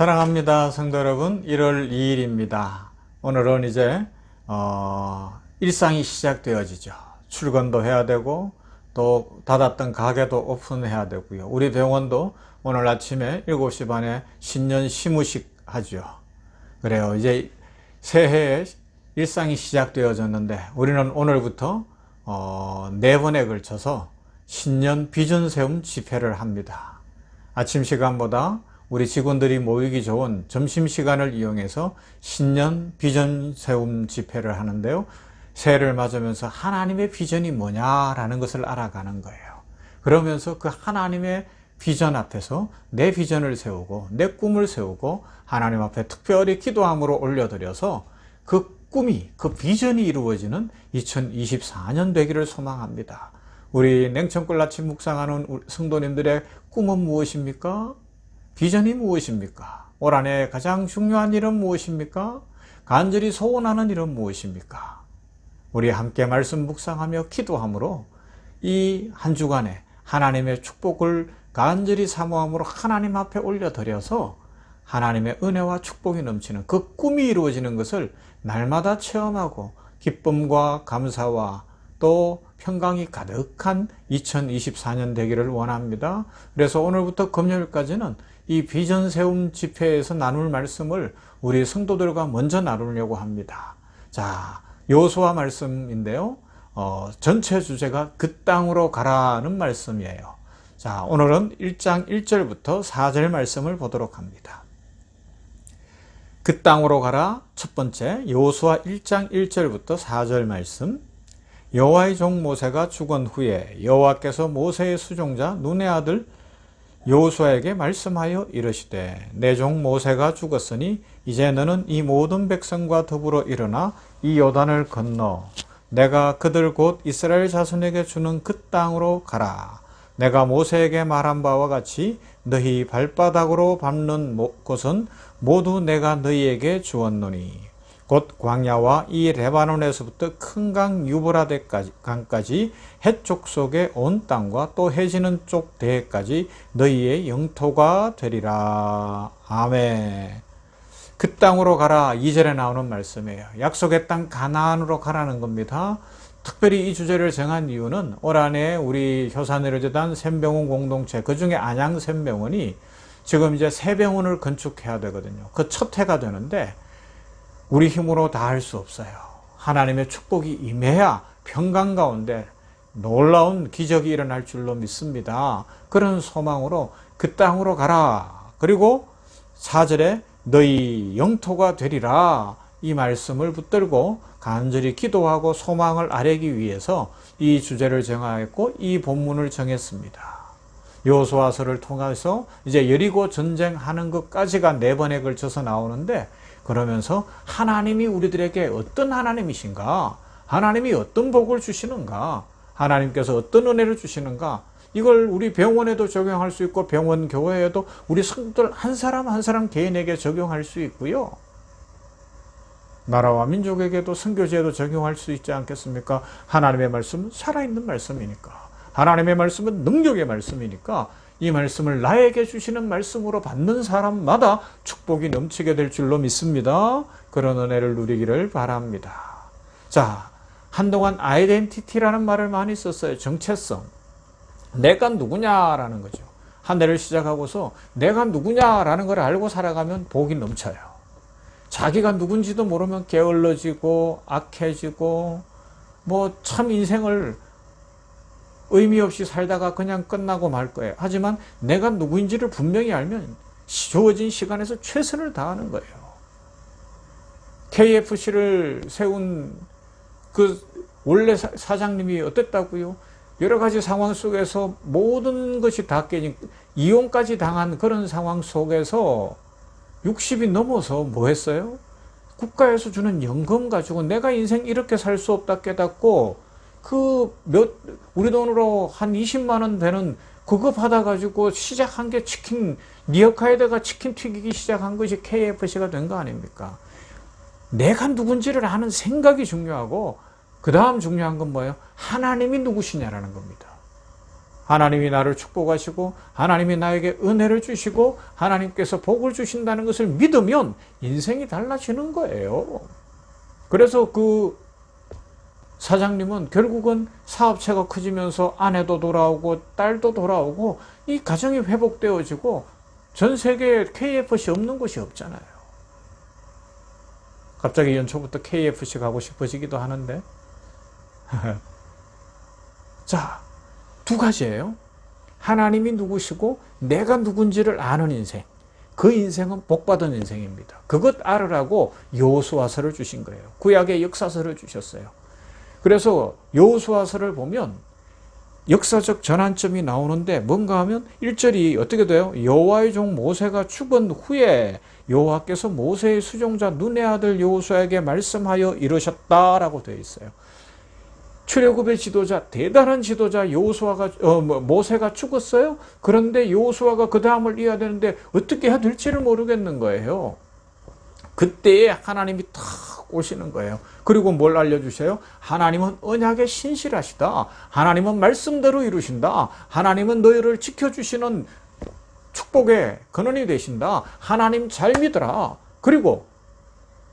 사랑합니다 성도 여러분, 1월 2일입니다 오늘은 이제 일상이 시작되어지죠. 출근도 해야 되고 또 닫았던 가게도 오픈해야 되고요. 우리 병원도 오늘 아침에 7시 반에 신년 시무식 하죠. 그래요. 이제 새해에 일상이 시작되어졌는데 우리는 오늘부터 4번에 걸쳐서 신년 비전 세움 집회를 합니다. 아침 시간보다 우리 직원들이 모이기 좋은 점심시간을 이용해서 신년 비전 세움 집회를 하는데요. 새해를 맞으면서 하나님의 비전이 뭐냐라는 것을 알아가는 거예요. 그러면서 그 하나님의 비전 앞에서 내 비전을 세우고 내 꿈을 세우고 하나님 앞에 특별히 기도함으로 올려드려서 그 꿈이, 그 비전이 이루어지는 2024년 되기를 소망합니다. 우리 냉천골 아침 묵상하는 성도님들의 꿈은 무엇입니까? 비전이 무엇입니까? 올 한 해 가장 중요한 일은 무엇입니까? 간절히 소원하는 일은 무엇입니까? 우리 함께 말씀 묵상하며 기도함으로 이 한 주간에 하나님의 축복을 간절히 사모함으로 하나님 앞에 올려드려서 하나님의 은혜와 축복이 넘치는 그 꿈이 이루어지는 것을 날마다 체험하고 기쁨과 감사와 또 평강이 가득한 2024년 되기를 원합니다. 그래서 오늘부터 금요일까지는 이 비전 세움 집회에서 나눌 말씀을 우리 성도들과 먼저 나누려고 합니다. 자, 여호수아 말씀인데요. 전체 주제가 그 땅으로 가라는 말씀이에요. 자, 오늘은 1장 1절부터 4절 말씀을 보도록 합니다. 그 땅으로 가라. 첫 번째, 여호수아 1장 1절부터 4절 말씀. 여호와의 종 모세가 죽은 후에 여호와께서 모세의 수종자 눈의 아들 여호수아에게 말씀하여 이르시되 내 종 모세가 죽었으니 이제 너는 이 모든 백성과 더불어 일어나 이 요단을 건너 내가 그들 곧 이스라엘 자손에게 주는 그 땅으로 가라. 내가 모세에게 말한 바와 같이 너희 발바닥으로 밟는 곳은 모두 내가 너희에게 주었노니 곧 광야와 이 레바논에서부터 큰 강 유브라데 강까지 해쪽 속의 온 땅과 또 해지는 쪽 대해까지 너희의 영토가 되리라. 아멘. 그 땅으로 가라. 2절에 나오는 말씀이에요. 약속의 땅 가나안으로 가라는 겁니다. 특별히 이 주제를 정한 이유는 올 한 해 우리 효산의료재단 샘병원 공동체, 그 중에 안양 샘병원이 지금 이제 새 병원을 건축해야 되거든요. 그 첫 해가 되는데 우리 힘으로 다 할 수 없어요. 하나님의 축복이 임해야 평강 가운데 놀라운 기적이 일어날 줄로 믿습니다. 그런 소망으로 그 땅으로 가라. 그리고 4절에 너희 영토가 되리라. 이 말씀을 붙들고 간절히 기도하고 소망을 아뢰기 위해서 이 주제를 정하였고 이 본문을 정했습니다. 여호수아서를 통해서 이제 여리고 전쟁하는 것까지가 4번에 걸쳐서 나오는데 그러면서 하나님이 우리들에게 어떤 하나님이신가? 하나님이 어떤 복을 주시는가? 하나님께서 어떤 은혜를 주시는가? 이걸 우리 병원에도 적용할 수 있고 병원 교회에도 우리 성도들 한 사람 한 사람 개인에게 적용할 수 있고요. 나라와 민족에게도 선교지에도 적용할 수 있지 않겠습니까? 하나님의 말씀은 살아있는 말씀이니까. 하나님의 말씀은 능력의 말씀이니까 이 말씀을 나에게 주시는 말씀으로 받는 사람마다 축복이 넘치게 될 줄로 믿습니다. 그런 은혜를 누리기를 바랍니다. 자, 한동안 아이덴티티라는 말을 많이 썼어요. 정체성. 내가 누구냐라는 거죠. 한 해를 시작하고서 내가 누구냐라는 걸 알고 살아가면 복이 넘쳐요. 자기가 누군지도 모르면 게을러지고 악해지고 뭐 참 인생을 의미 없이 살다가 그냥 끝나고 말 거예요. 하지만 내가 누구인지를 분명히 알면 주어진 시간에서 최선을 다하는 거예요. KFC를 세운 그 원래 사장님이 어땠다고요? 여러 가지 상황 속에서 모든 것이 다 깨진, 이혼까지 당한 그런 상황 속에서 60이 넘어서 뭐 했어요? 국가에서 주는 연금 가지고 내가 인생 이렇게 살 수 없다 깨닫고 우리 돈으로 한 20만 원 되는 그거 받아가지고 시작한 게 치킨, 리어카에다가 치킨 튀기기 시작한 것이 KFC가 된 거 아닙니까? 내가 누군지를 아는 생각이 중요하고, 그 다음 중요한 건 뭐예요? 하나님이 누구시냐라는 겁니다. 하나님이 나를 축복하시고 하나님이 나에게 은혜를 주시고 하나님께서 복을 주신다는 것을 믿으면 인생이 달라지는 거예요. 그래서 그 사장님은 결국은 사업체가 커지면서 아내도 돌아오고 딸도 돌아오고 이 가정이 회복되어지고 전 세계에 KFC 없는 곳이 없잖아요. 갑자기 연초부터 KFC 가고 싶어지기도 하는데 자, 두 가지예요. 하나님이 누구시고 내가 누군지를 아는 인생. 그 인생은 복받은 인생입니다. 그것 알으라고 여호수아서를 주신 거예요. 구약의 역사서를 주셨어요. 그래서 여호수아서를 보면 역사적 전환점이 나오는데 뭔가 하면 1절이 어떻게 돼요? 여호와의 종 모세가 죽은 후에 여호와께서 모세의 수종자 눈의 아들 여호수아에게 말씀하여 이르셨다라고 되어 있어요. 출애굽의 지도자, 대단한 지도자 모세가 죽었어요. 그런데 여호수아가 그 다음을 이어야 되는데 어떻게 해야 될지를 모르겠는 거예요. 그때에 하나님이 탁 오시는 거예요. 그리고 뭘 알려주세요? 하나님은 언약에 신실하시다. 하나님은 말씀대로 이루신다. 하나님은 너희를 지켜주시는 축복의 근원이 되신다. 하나님 잘 믿어라. 그리고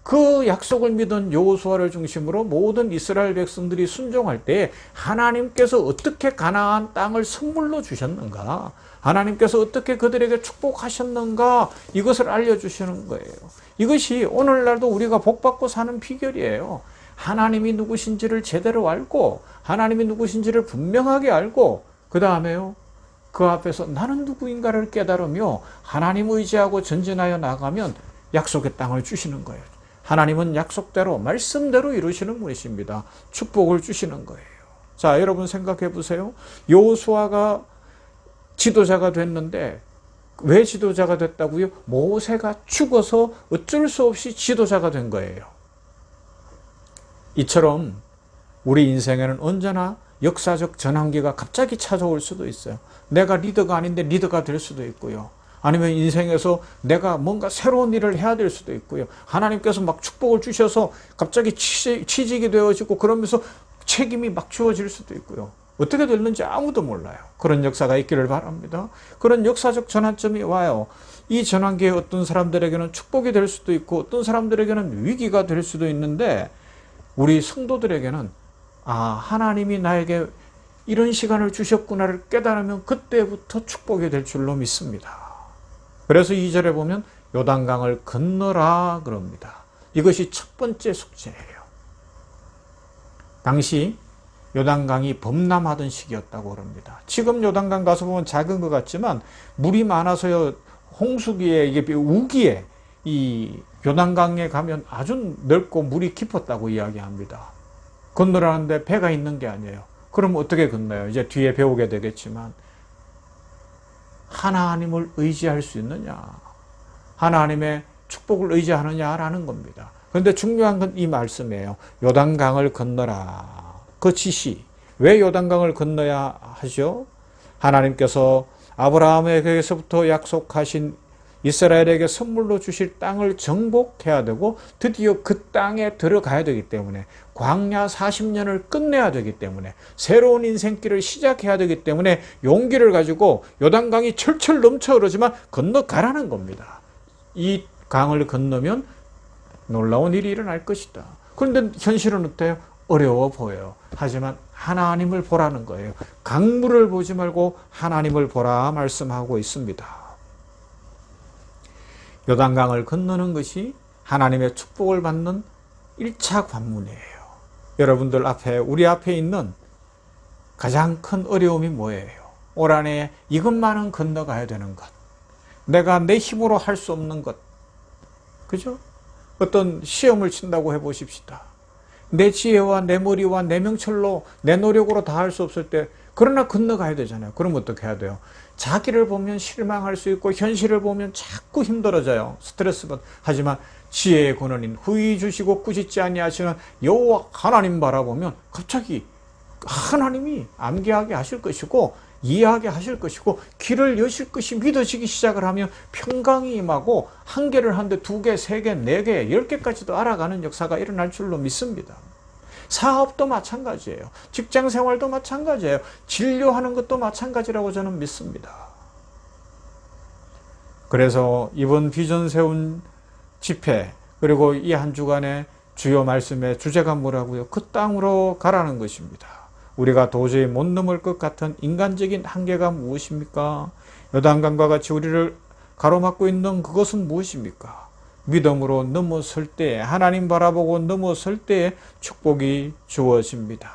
그 약속을 믿은 여호수아를 중심으로 모든 이스라엘 백성들이 순종할 때 하나님께서 어떻게 가나안 땅을 선물로 주셨는가, 하나님께서 어떻게 그들에게 축복하셨는가, 이것을 알려주시는 거예요. 이것이 오늘날도 우리가 복받고 사는 비결이에요. 하나님이 누구신지를 제대로 알고 하나님이 누구신지를 분명하게 알고 그 다음에요, 그 앞에서 나는 누구인가를 깨달으며 하나님 의지하고 전진하여 나가면 약속의 땅을 주시는 거예요. 하나님은 약속대로 말씀대로 이루시는 분이십니다. 축복을 주시는 거예요. 자, 여러분 생각해 보세요. 여호수아가 지도자가 됐는데 왜 지도자가 됐다고요? 모세가 죽어서 어쩔 수 없이 지도자가 된 거예요. 이처럼 우리 인생에는 언제나 역사적 전환기가 갑자기 찾아올 수도 있어요. 내가 리더가 아닌데 리더가 될 수도 있고요. 아니면 인생에서 내가 뭔가 새로운 일을 해야 될 수도 있고요. 하나님께서 막 축복을 주셔서 갑자기 취직이 되어지고 그러면서 책임이 막 주어질 수도 있고요. 어떻게 됐는지 아무도 몰라요. 그런 역사가 있기를 바랍니다. 그런 역사적 전환점이 와요. 이 전환기에 어떤 사람들에게는 축복이 될 수도 있고 어떤 사람들에게는 위기가 될 수도 있는데 우리 성도들에게는 하나님이 나에게 이런 시간을 주셨구나를 깨달으면 그때부터 축복이 될 줄로 믿습니다. 그래서 2절에 보면 요단강을 건너라 그럽니다. 이것이 첫 번째 숙제예요. 당시 요단강이 범람하던 시기였다고 그럽니다. 지금 요단강 가서 보면 작은 것 같지만 물이 많아서요, 홍수기에 이게 우기에 이 요단강에 가면 아주 넓고 물이 깊었다고 이야기합니다. 건너라는데 배가 있는 게 아니에요. 그럼 어떻게 건너요? 이제 뒤에 배우게 되겠지만 하나님을 의지할 수 있느냐, 하나님의 축복을 의지하느냐라는 겁니다. 그런데 중요한 건 이 말씀이에요. 요단강을 건너라. 그 지시. 왜 요단강을 건너야 하죠? 하나님께서 아브라함에게서부터 약속하신 이스라엘에게 선물로 주실 땅을 정복해야 되고 드디어 그 땅에 들어가야 되기 때문에 광야 40년을 끝내야 되기 때문에 새로운 인생길을 시작해야 되기 때문에 용기를 가지고 요단강이 철철 넘쳐 흐르지만 건너가라는 겁니다. 이 강을 건너면 놀라운 일이 일어날 것이다. 그런데 현실은 어때요? 어려워 보여요. 하지만 하나님을 보라는 거예요. 강물을 보지 말고 하나님을 보라 말씀하고 있습니다. 요단강을 건너는 것이 하나님의 축복을 받는 1차 관문이에요. 여러분들 앞에, 우리 앞에 있는 가장 큰 어려움이 뭐예요? 올 한해 이것만은 건너가야 되는 것. 내가 내 힘으로 할 수 없는 것. 그죠? 어떤 시험을 친다고 해보십시다. 내 지혜와 내 머리와 내 명철로 내 노력으로 다 할 수 없을 때 그러나 건너가야 되잖아요. 그럼 어떻게 해야 돼요? 자기를 보면 실망할 수 있고 현실을 보면 자꾸 힘들어져요. 스트레스 받. 하지만 지혜의 근원인 후히 주시고 꾸짖지 아니하시는 여호와 하나님 바라보면 갑자기 하나님이 암기하게 하실 것이고 이해하게 하실 것이고 길을 여실 것이 믿어지기 시작을 하면 평강이 임하고 한 개를 하는데 2개, 3개, 4개, 10개까지도 알아가는 역사가 일어날 줄로 믿습니다. 사업도 마찬가지예요. 직장 생활도 마찬가지예요. 진료하는 것도 마찬가지라고 저는 믿습니다. 그래서 이번 비전 세운 집회, 그리고 이 한 주간의 주요 말씀의 주제가 뭐라고요? 그 땅으로 가라는 것입니다. 우리가 도저히 못 넘을 것 같은 인간적인 한계가 무엇입니까? 요단강과 같이 우리를 가로막고 있는 그것은 무엇입니까? 믿음으로 넘어설 때, 하나님 바라보고 넘어설 때에 축복이 주어집니다.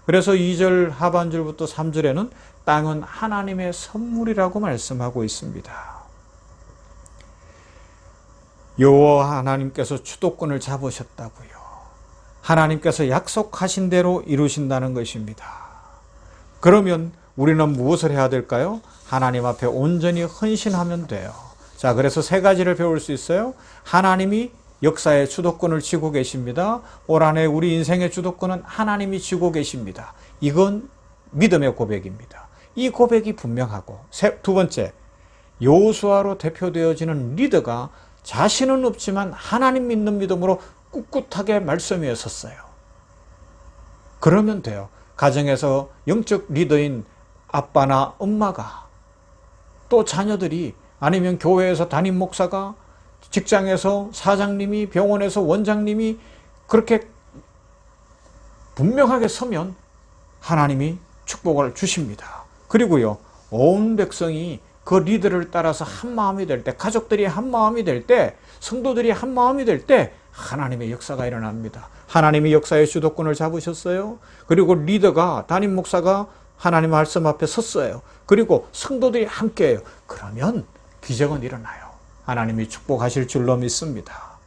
그래서 2절 하반절부터 3절에는 땅은 하나님의 선물이라고 말씀하고 있습니다. 여호와 하나님께서 주도권을 잡으셨다고요. 하나님께서 약속하신 대로 이루신다는 것입니다. 그러면 우리는 무엇을 해야 될까요? 하나님 앞에 온전히 헌신하면 돼요. 자, 그래서 세 가지를 배울 수 있어요. 하나님이 역사의 주도권을 쥐고 계십니다. 올 한 해 우리 인생의 주도권은 하나님이 쥐고 계십니다. 이건 믿음의 고백입니다. 이 고백이 분명하고, 두 번째, 여호수아로 대표되어지는 리더가 자신은 없지만 하나님 믿는 믿음으로 꿋꿋하게 말씀에 섰어요. 그러면 돼요. 가정에서 영적 리더인 아빠나 엄마가, 또 자녀들이, 아니면 교회에서 담임 목사가, 직장에서 사장님이, 병원에서 원장님이 그렇게 분명하게 서면 하나님이 축복을 주십니다. 그리고요, 온 백성이 그 리더를 따라서 한 마음이 될 때, 가족들이 한 마음이 될 때, 성도들이 한 마음이 될 때 하나님의 역사가 일어납니다. 하나님이 역사의 주도권을 잡으셨어요. 그리고 리더가, 담임 목사가 하나님 말씀 앞에 섰어요. 그리고 성도들이 함께해요. 그러면 기적은 일어나요. 하나님이 축복하실 줄로 믿습니다.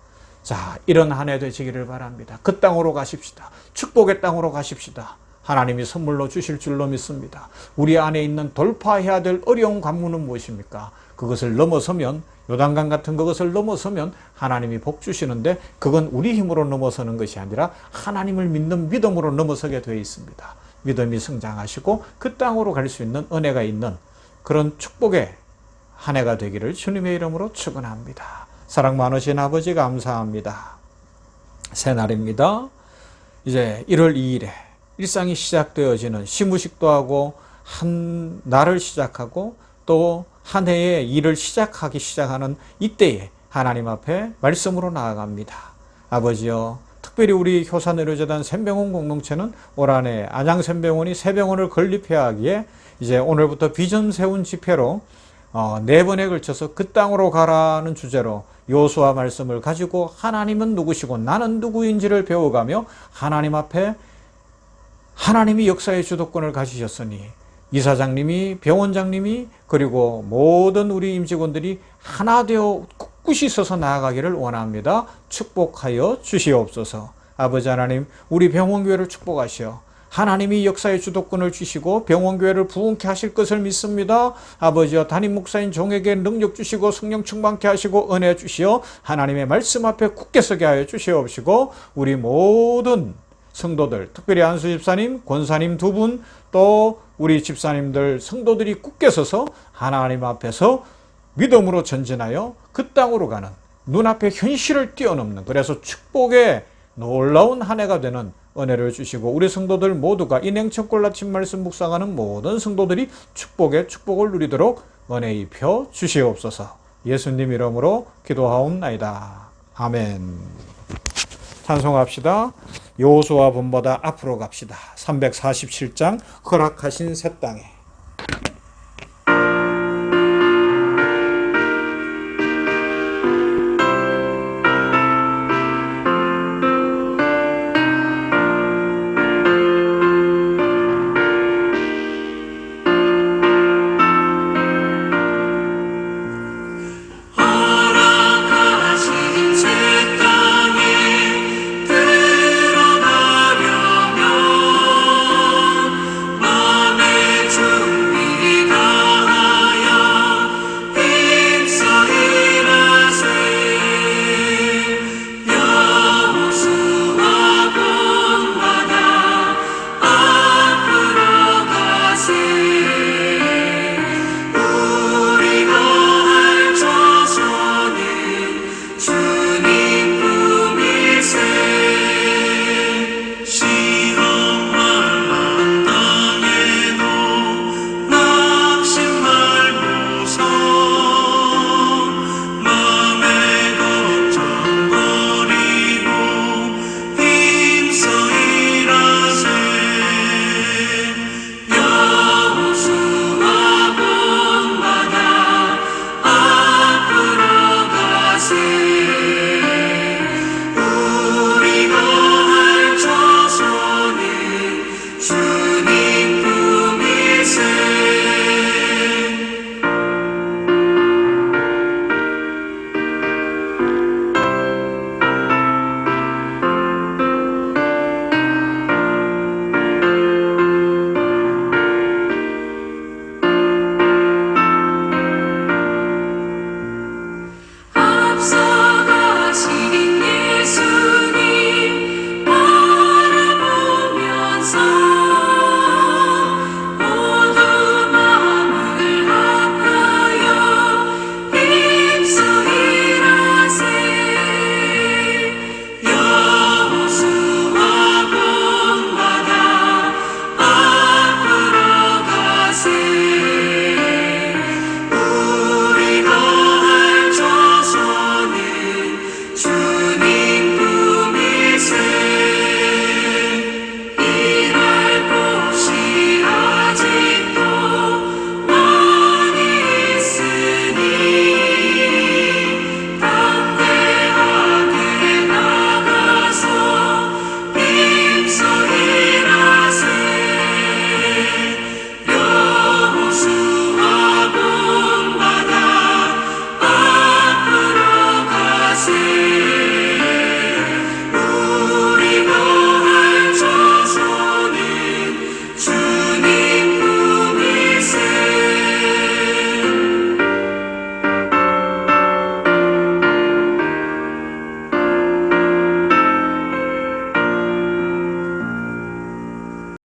자, 이런 한 해 되시기를 바랍니다. 그 땅으로 가십시다. 축복의 땅으로 가십시다. 하나님이 선물로 주실 줄로 믿습니다. 우리 안에 있는 돌파해야 될 어려운 관문은 무엇입니까? 그것을 넘어서면, 요단강 같은 그것을 넘어서면 하나님이 복 주시는데, 그건 우리 힘으로 넘어서는 것이 아니라 하나님을 믿는 믿음으로 넘어서게 되어 있습니다. 믿음이 성장하시고 그 땅으로 갈 수 있는 은혜가 있는 그런 축복의 한 해가 되기를 주님의 이름으로 축원합니다. 사랑 많으신 아버지 감사합니다. 새날입니다. 이제 1월 2일에 일상이 시작되어지는, 시무식도 하고 한 날을 시작하고 또 한 해의 일을 시작하는 이때에 하나님 앞에 말씀으로 나아갑니다. 아버지여, 특별히 우리 효산의료재단 샘병원 공동체는 올 한 해 안양샘병원이 세 병원을 건립해야 하기에 이제 오늘부터 비전 세운 집회로 4번에 걸쳐서 그 땅으로 가라는 주제로 여호수아 말씀을 가지고 하나님은 누구시고 나는 누구인지를 배워가며 하나님 앞에 하나님이 역사의 주도권을 가지셨으니 이사장님이, 병원장님이, 그리고 모든 우리 임직원들이 하나 되어 꿋꿋이 서서 나아가기를 원합니다. 축복하여 주시옵소서. 아버지 하나님, 우리 병원교회를 축복하시어 하나님이 역사의 주도권을 주시고 병원교회를 부흥케 하실 것을 믿습니다. 아버지여, 담임 목사인 종에게 능력 주시고 성령 충만케 하시고 은혜 주시어 하나님의 말씀 앞에 굳게 서게 하여 주시옵시고, 우리 모든 성도들, 특별히 안수 집사님, 권사님 2분, 또 우리 집사님들, 성도들이 굳게 서서 하나님 앞에서 믿음으로 전진하여 그 땅으로 가는, 눈앞에 현실을 뛰어넘는, 그래서 축복의 놀라운 한 해가 되는 은혜를 주시고, 우리 성도들 모두가 이 냉천골 아침 말씀 묵상하는 모든 성도들이 축복의 축복을 누리도록 은혜 입혀 주시옵소서. 예수님 이름으로 기도하옵나이다. 아멘. 찬송합시다. 여호수아 본보다 앞으로 갑시다. 347장 허락하신 새 땅에.